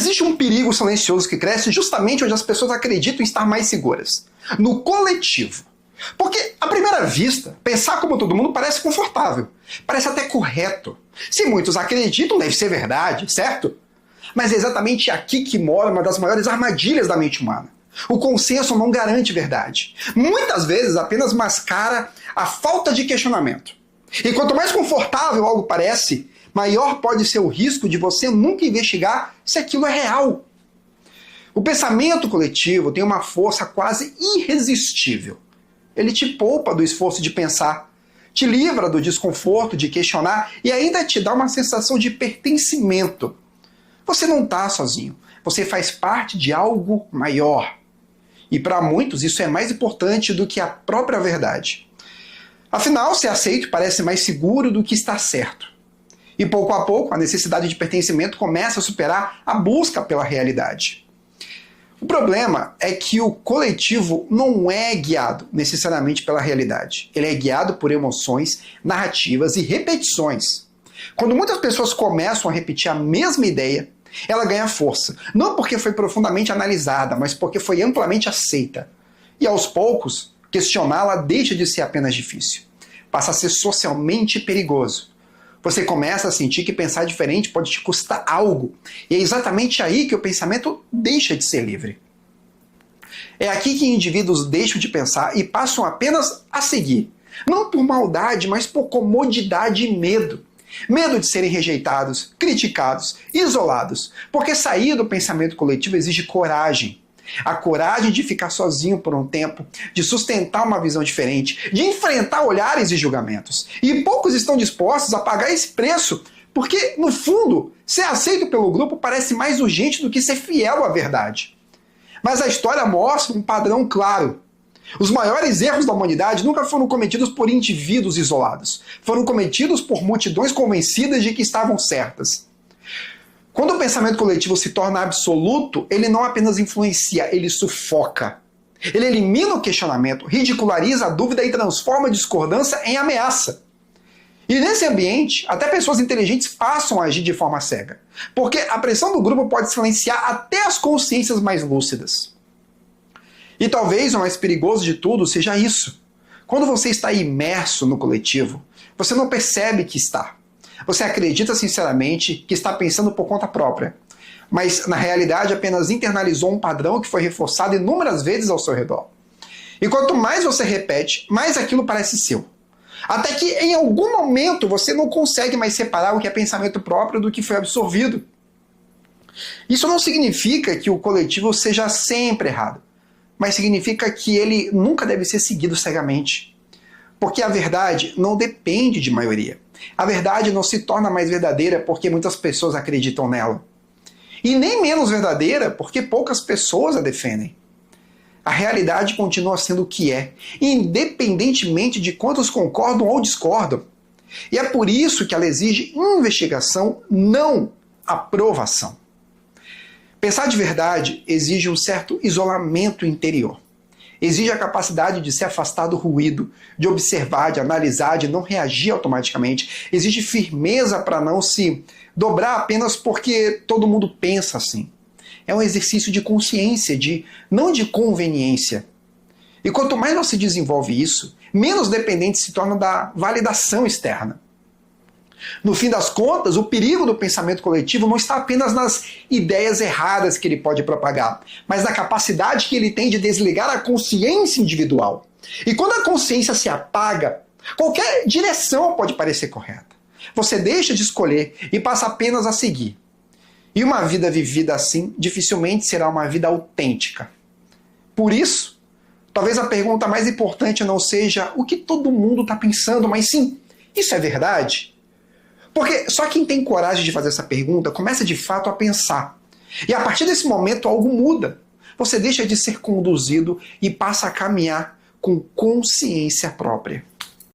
Existe um perigo silencioso que cresce justamente onde as pessoas acreditam estar mais seguras. No coletivo. Porque, à primeira vista, pensar como todo mundo parece confortável. Parece até correto. Se muitos acreditam, deve ser verdade, certo? Mas é exatamente aqui que mora uma das maiores armadilhas da mente humana. O consenso não garante verdade. Muitas vezes apenas mascara a falta de questionamento. E quanto mais confortável algo parece, maior pode ser o risco de você nunca investigar se aquilo é real. O pensamento coletivo tem uma força quase irresistível. Ele te poupa do esforço de pensar, te livra do desconforto de questionar e ainda te dá uma sensação de pertencimento. Você não está sozinho, você faz parte de algo maior. E para muitos isso é mais importante do que a própria verdade. Afinal, ser aceito parece mais seguro do que estar certo. E pouco a pouco, a necessidade de pertencimento começa a superar a busca pela realidade. O problema é que o coletivo não é guiado necessariamente pela realidade. Ele é guiado por emoções, narrativas e repetições. Quando muitas pessoas começam a repetir a mesma ideia, ela ganha força. Não porque foi profundamente analisada, mas porque foi amplamente aceita. E aos poucos, questioná-la deixa de ser apenas difícil. Passa a ser socialmente perigoso. Você começa a sentir que pensar diferente pode te custar algo. E é exatamente aí que o pensamento deixa de ser livre. É aqui que indivíduos deixam de pensar e passam apenas a seguir. Não por maldade, mas por comodidade e medo. Medo de serem rejeitados, criticados, isolados. Porque sair do pensamento coletivo exige coragem. A coragem de ficar sozinho por um tempo, de sustentar uma visão diferente, de enfrentar olhares e julgamentos. E poucos estão dispostos a pagar esse preço, porque, no fundo, ser aceito pelo grupo parece mais urgente do que ser fiel à verdade. Mas a história mostra um padrão claro. Os maiores erros da humanidade nunca foram cometidos por indivíduos isolados. Foram cometidos por multidões convencidas de que estavam certas. Quando o pensamento coletivo se torna absoluto, ele não apenas influencia, ele sufoca. Ele elimina o questionamento, ridiculariza a dúvida e transforma a discordância em ameaça. E nesse ambiente, até pessoas inteligentes passam a agir de forma cega. Porque a pressão do grupo pode silenciar até as consciências mais lúcidas. E talvez o mais perigoso de tudo seja isso. Quando você está imerso no coletivo, você não percebe que está. Você acredita sinceramente que está pensando por conta própria, mas na realidade apenas internalizou um padrão que foi reforçado inúmeras vezes ao seu redor. E quanto mais você repete, mais aquilo parece seu. Até que em algum momento você não consegue mais separar o que é pensamento próprio do que foi absorvido. Isso não significa que o coletivo seja sempre errado, mas significa que ele nunca deve ser seguido cegamente. Porque a verdade não depende de maioria. A verdade não se torna mais verdadeira porque muitas pessoas acreditam nela. E nem menos verdadeira porque poucas pessoas a defendem. A realidade continua sendo o que é, independentemente de quantos concordam ou discordam. E é por isso que ela exige investigação, não aprovação. Pensar de verdade exige um certo isolamento interior. Exige a capacidade de se afastar do ruído, de observar, de analisar, de não reagir automaticamente. Exige firmeza para não se dobrar apenas porque todo mundo pensa assim. É um exercício de consciência, não de conveniência. E quanto mais você desenvolve isso, menos dependente se torna da validação externa. No fim das contas, o perigo do pensamento coletivo não está apenas nas ideias erradas que ele pode propagar, mas na capacidade que ele tem de desligar a consciência individual. E quando a consciência se apaga, qualquer direção pode parecer correta. Você deixa de escolher e passa apenas a seguir. E uma vida vivida assim dificilmente será uma vida autêntica. Por isso, talvez a pergunta mais importante não seja o que todo mundo está pensando, mas sim, isso é verdade? Porque só quem tem coragem de fazer essa pergunta começa de fato a pensar. E a partir desse momento algo muda. Você deixa de ser conduzido e passa a caminhar com consciência própria.